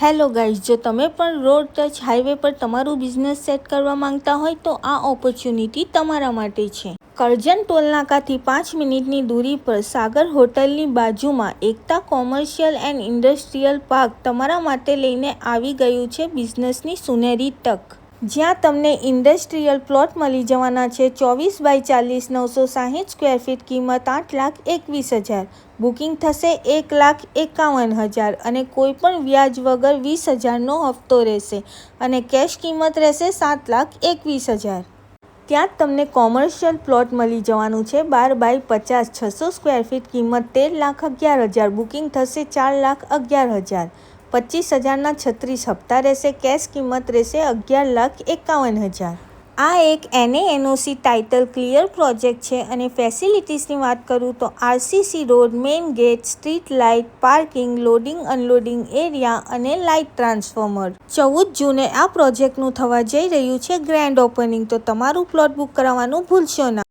Hello guys, જો તમે પણ રોડ ટચ હાઈવે પર તમારું બિઝનેસ સેટ કરવા માંગતા હોય તો આ ઓપોર્ચ્યુનિટી તમારા માટે છે। કરજણ ટોલનાકાથી 5 મિનિટની દૂરી પર સાગર હોટલની બાજુમાં એકતા કોમર્શિયલ એન્ડ ઇન્ડસ્ટ્રીયલ પાર્ક તમારા માટે લઈને આવી ગયું છે બિઝનેસની સુનેરી તક, જ્યાં તમને ઇન્ડસ્ટ્રીયલ પ્લોટ મળી જવાના છે। 24 બાય 40 960 સ્ક્વેર ફીટ, કિંમત 8,21,000, બુકિંગ થશે 1,51,000 અને કોઈ પણ વ્યાજ વગર 20,000નો હપ્તો રહેશે અને કેશ કિંમત રહેશે 7,21,000। ત્યાં જ તમને કોમર્શિયલ પ્લોટ મળી જવાનું છે 12 બાય 50 600 સ્ક્વેર ફીટ, કિંમત 13,11,000, બુકિંગ થશે 4,11,000, 25,000ના 36 હપ્તા રહેશે, કેશ કિંમત રહેશે 11,51,000। આ એક NA/NOC ટાઇટલ ક્લિયર પ્રોજેક્ટ છે અને ફેસિલિટીઝની વાત કરું તો RCC રોડ, main gate, street light, parking, loading unloading area અને લાઇટ ટ્રાન્સફોર્મર। 14 જૂને આ પ્રોજેક્ટનું થવા જઈ રહ્યું છે ગ્રેન્ડ ઓપનિંગ, તો તમારું પ્લોટ બુક કરાવવાનું ભૂલશો ના।